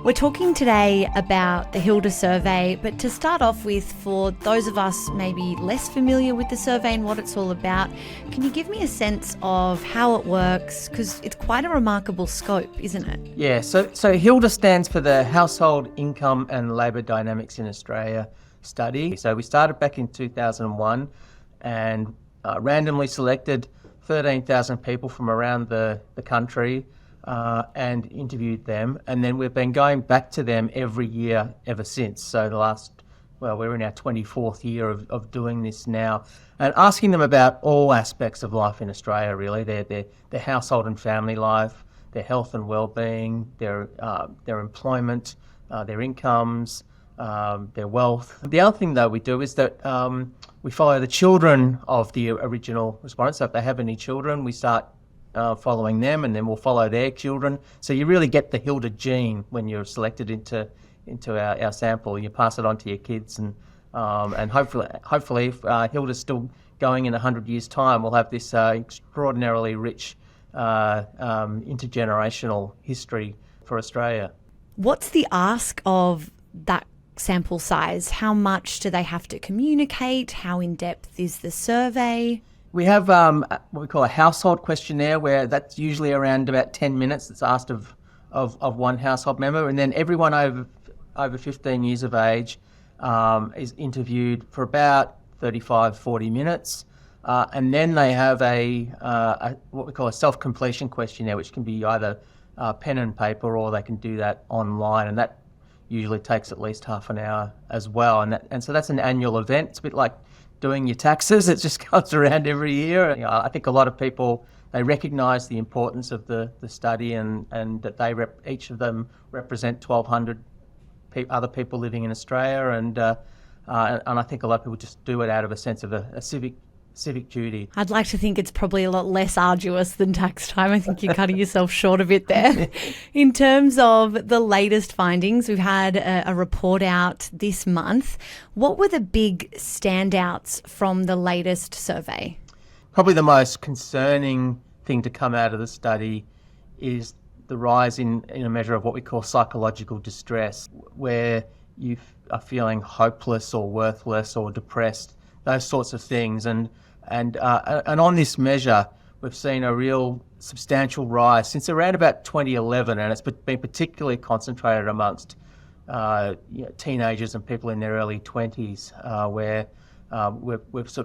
We're talking today about the Hilda survey, but to start off with, for those of us maybe less familiar with the survey and what it's all about, can you give me a sense of how it works? Because it's quite a remarkable scope, isn't it? Yeah, so Hilda stands for the Household Income and Labour Dynamics in Australia study. So we started back in 2001 and randomly selected 13,000 people from around the country and interviewed them. And then we've been going back to them every year ever since. So we're in our 24th year of doing this now, and asking them about all aspects of life in Australia, really, their household and family life, their health and well-being, their employment, their incomes, their wealth. The other thing, though, we do is that we follow the children of the original respondents. So if they have any children, we start following them, and then we'll follow their children. So you really get the Hilda gene when you're selected into our sample. You pass it on to your kids, and hopefully if Hilda's still going in 100 years' time, we'll have this extraordinarily rich intergenerational history for Australia. What's the ask of that sample size? How much do they have to communicate? How in-depth is the survey? We have what we call a household questionnaire, where that's usually around about 10 minutes. It's asked of one household member, and then everyone over 15 years of age is interviewed for about 35-40 minutes. And then they have a what we call a self-completion questionnaire, which can be either pen and paper, or they can do that online, and that usually takes at least half an hour as well. And so that's an annual event. It's a bit like doing your taxes. It just comes around every year. I think a lot of people, they recognise the importance of the study, and that each of them represent 1,200 other people living in Australia, and I think a lot of people just do it out of a sense of a civic duty. I'd like to think it's probably a lot less arduous than tax time. I think you're cutting yourself short a bit there. In terms of the latest findings, we've had a report out this month. What were the big standouts from the latest survey? Probably the most concerning thing to come out of the study is the rise in a measure of what we call psychological distress, where you are feeling hopeless or worthless or depressed, those sorts of things. And on this measure, we've seen a real substantial rise since around about 2011, and it's been particularly concentrated amongst teenagers and people in their early 20s, where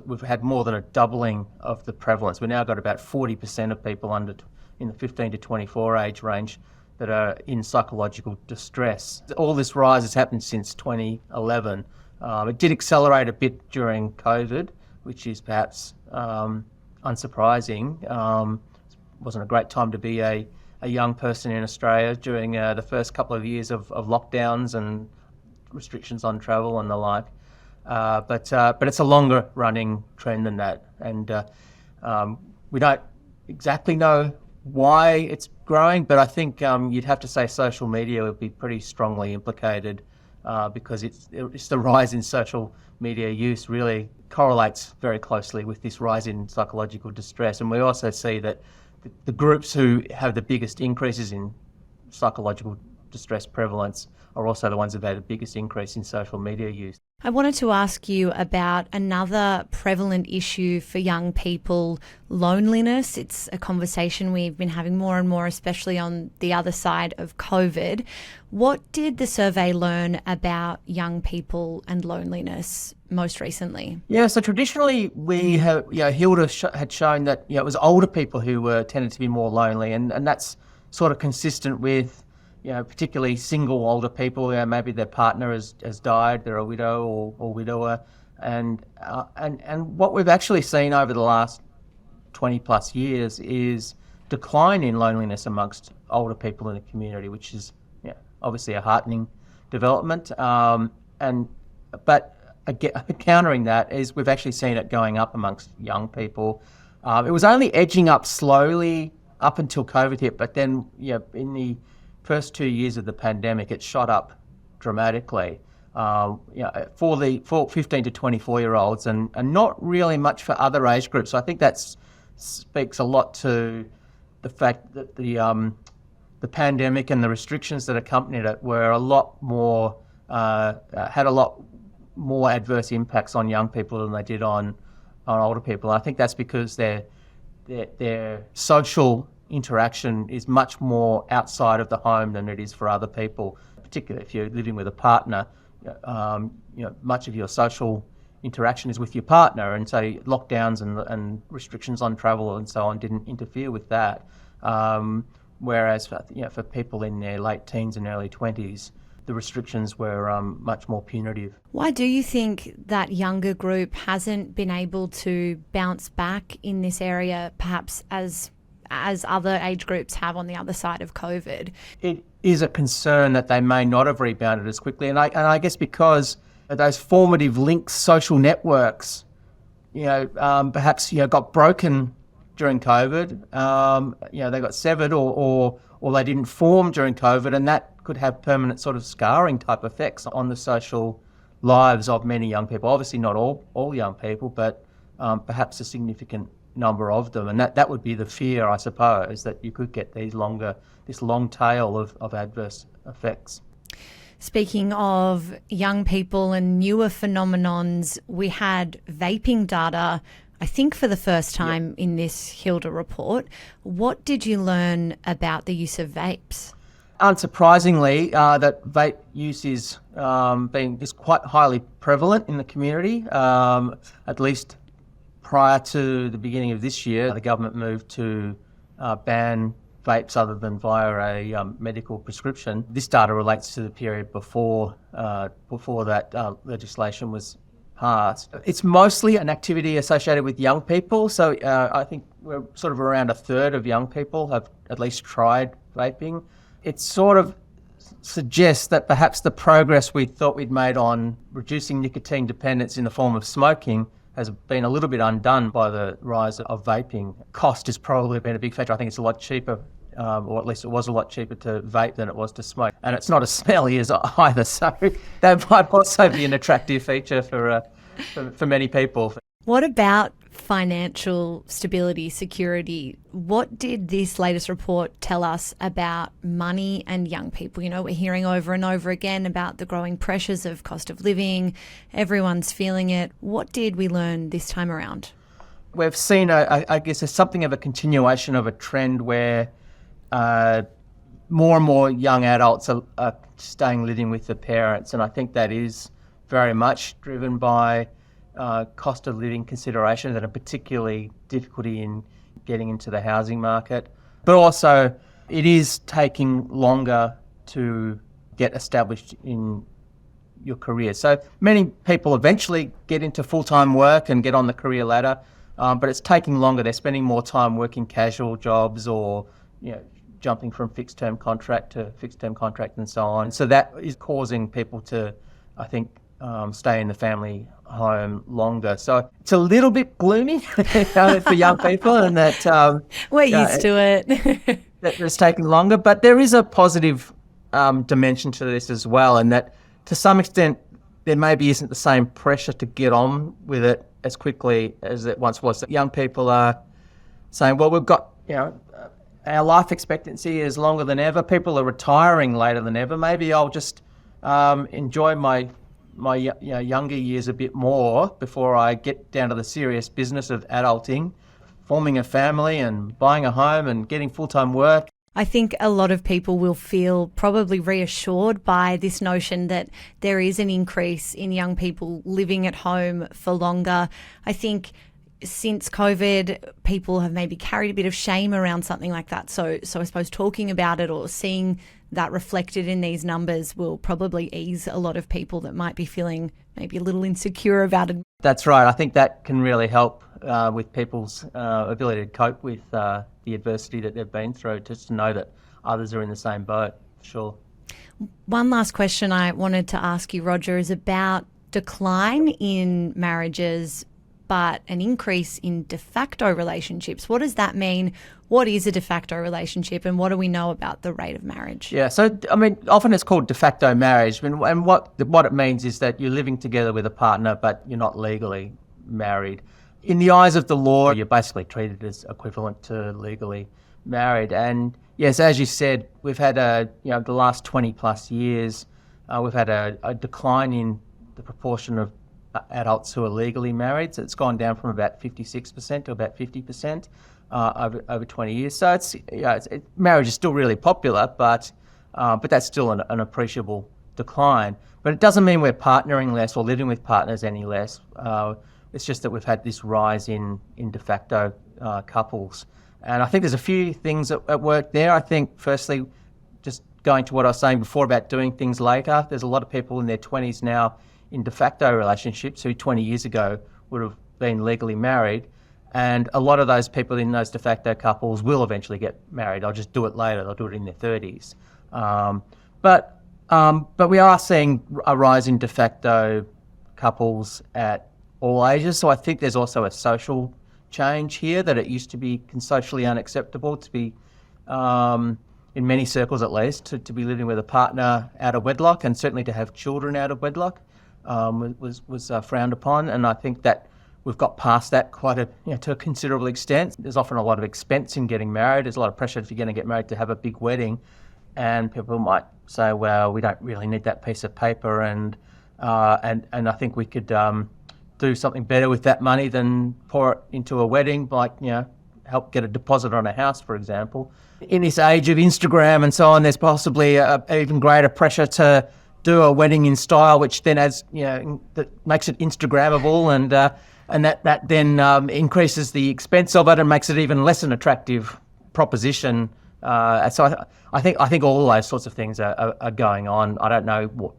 we've had more than a doubling of the prevalence. We've now got about 40% of people in the 15 to 24 age range that are in psychological distress. All this rise has happened since 2011. It did accelerate a bit during COVID, which is perhaps unsurprising. It wasn't a great time to be a young person in Australia during the first couple of years of lockdowns and restrictions on travel and the like. But it's a longer running trend than that. And we don't exactly know why it's growing, but I think you'd have to say social media would be pretty strongly implicated, because it's the rise in social media use really correlates very closely with this rise in psychological distress. And we also see that the groups who have the biggest increases in psychological distress prevalence are also the ones that have had the biggest increase in social media use. I wanted to ask you about another prevalent issue for young people, loneliness. It's a conversation we've been having more and more, especially on the other side of COVID. What did the survey learn about young people and loneliness most recently? Yeah, so traditionally Hilda had shown that it was older people who tended to be more lonely, and that's sort of consistent with particularly single older people. Maybe their partner has died, they're a widow or widower, and what we've actually seen over the last 20 plus years is decline in loneliness amongst older people in the community, which is obviously a heartening development. But countering that is we've actually seen it going up amongst young people. It was only edging up slowly up until COVID hit, but then in the first 2 years of the pandemic, it shot up dramatically for 15 to 24-year-olds, and not really much for other age groups. So I think that speaks a lot to the fact that the the pandemic and the restrictions that accompanied it were a lot more, had a lot more adverse impacts on young people than they did on older people. I think that's because their social interaction is much more outside of the home than it is for other people, particularly if you're living with a partner. Much of your social interaction is with your partner, and so lockdowns and restrictions on travel and so on didn't interfere with that. Whereas for people in their late teens and early 20s, the restrictions were much more punitive. Why do you think that younger group hasn't been able to bounce back in this area, perhaps as other age groups have on the other side of COVID? It is a concern that they may not have rebounded as quickly, and I guess because those formative links, social networks, perhaps got broken during COVID. They got severed, or they didn't form during COVID, and that could have permanent sort of scarring type effects on the social lives of many young people. Obviously not all young people, but perhaps a significant number of them. And that would be the fear, I suppose, that you could get this long tail of adverse effects. Speaking of young people and newer phenomenons, we had vaping data, I think for the first time in this Hilda report. What did you learn about the use of vapes? Unsurprisingly, that vape use is quite highly prevalent in the community. At least prior to the beginning of this year, the government moved to ban vapes other than via a medical prescription. This data relates to the period before that legislation was passed. It's mostly an activity associated with young people, so I think we're sort of around a third of young people have at least tried vaping. It sort of suggests that perhaps the progress we thought we'd made on reducing nicotine dependence in the form of smoking has been a little bit undone by the rise of vaping. Cost has probably been a big factor. I think it's a lot cheaper, or at least it was a lot cheaper to vape than it was to smoke. And it's not as smelly as either, so that might also be an attractive feature for many people. What about financial stability, security? What did this latest report tell us about money and young people? We're hearing over and over again about the growing pressures of cost of living. Everyone's feeling it. What did we learn this time around? We've seen, I guess, something of a continuation of a trend where more and more young adults are staying living with their parents, and I think that is very much driven by cost of living considerations and a particularly difficulty in getting into the housing market. But also it is taking longer to get established in your career. So many people eventually get into full-time work and get on the career ladder, but it's taking longer. They're spending more time working casual jobs or jumping from fixed-term contract to fixed-term contract and so on. So that is causing people to, I think, stay in the family home longer. So it's a little bit gloomy for young people, and that we're used to it. that it's taking longer, but there is a positive dimension to this as well, and that to some extent there maybe isn't the same pressure to get on with it as quickly as it once was. Young people are saying, well, we've got our life expectancy is longer than ever. People are retiring later than ever. Maybe I'll just enjoy my younger years a bit more before I get down to the serious business of adulting, forming a family and buying a home and getting full-time work. I think a lot of people will feel probably reassured by this notion that there is an increase in young people living at home for longer. I think since COVID, people have maybe carried a bit of shame around something like that. So I suppose talking about it or seeing that reflected in these numbers will probably ease a lot of people that might be feeling maybe a little insecure about it. That's right. I think that can really help with people's ability to cope with the adversity that they've been through, just to know that others are in the same boat, for sure. One last question I wanted to ask you, Roger, is about decline in marriages but an increase in de facto relationships. What does that mean? What is a de facto relationship, and what do we know about the rate of marriage? Yeah, so often it's called de facto marriage, and what it means is that you're living together with a partner, but you're not legally married. In the eyes of the law, you're basically treated as equivalent to legally married, and Yes, as you said, we've had the last 20 plus years, we've had a decline in the proportion of adults who are legally married. So it's gone down from about 56% to about 50% over 20 years. So marriage is still really popular, but that's still an appreciable decline. But it doesn't mean we're partnering less or living with partners any less. It's just that we've had this rise in de facto couples. And I think there's a few things at work there. I think, firstly, just going to what I was saying before about doing things later, there's a lot of people in their 20s now in de facto relationships who 20 years ago would have been legally married. And a lot of those people in those de facto couples will eventually get married. They'll just do it later. They'll do it in their 30s. But we are seeing a rise in de facto couples at all ages. So I think there's also a social change here, that it used to be socially unacceptable to be, in many circles at least, to be living with a partner out of wedlock, and certainly to have children out of wedlock was frowned upon. And I think that we've got past that to a considerable extent. There's often a lot of expense in getting married. There's a lot of pressure if you're going to get married to have a big wedding, and people might say, well, we don't really need that piece of paper, and I think we could do something better with that money than pour it into a wedding, like, help get a deposit on a house, for example. In this age of Instagram and so on, there's possibly even greater pressure to do a wedding in style, which then adds, that makes it Instagrammable, and that then increases the expense of it and makes it even less an attractive proposition. So I think all of those sorts of things are going on. I don't know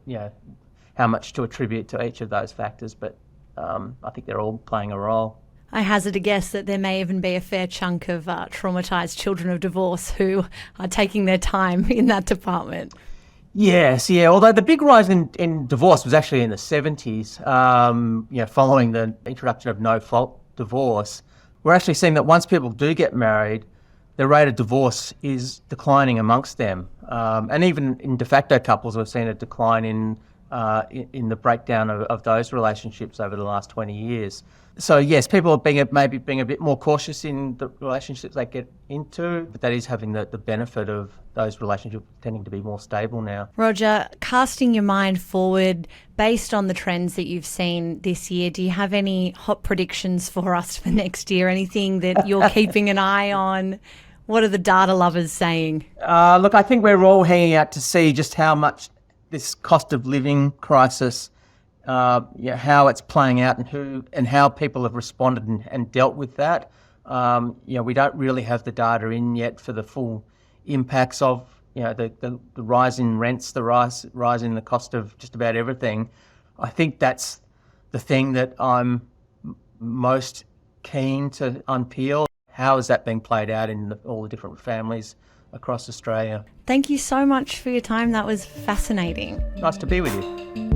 how much to attribute to each of those factors, but I think they're all playing a role. I hazard a guess that there may even be a fair chunk of traumatised children of divorce who are taking their time in that department. Yes, yeah. Although the big rise in divorce was actually in the 70s, following the introduction of no-fault divorce. We're actually seeing that once people do get married, the rate of divorce is declining amongst them. And even in de facto couples, we've seen a decline in the breakdown of those relationships over the last 20 years. So yes, people are maybe being a bit more cautious in the relationships they get into, but that is having the benefit of those relationships tending to be more stable now. Roger, casting your mind forward, based on the trends that you've seen this year, do you have any hot predictions for us for next year? Anything that you're keeping an eye on? What are the data lovers saying? Look, I think we're all hanging out to see just how much this cost of living crisis, how it's playing out, and how people have responded and dealt with that. We don't really have the data in yet for the full impacts of the rise in rents, the rise in the cost of just about everything. I think that's the thing that I'm most keen to unpeel. How is that being played out in all the different families across Australia? Thank you so much for your time. That was fascinating. Nice to be with you.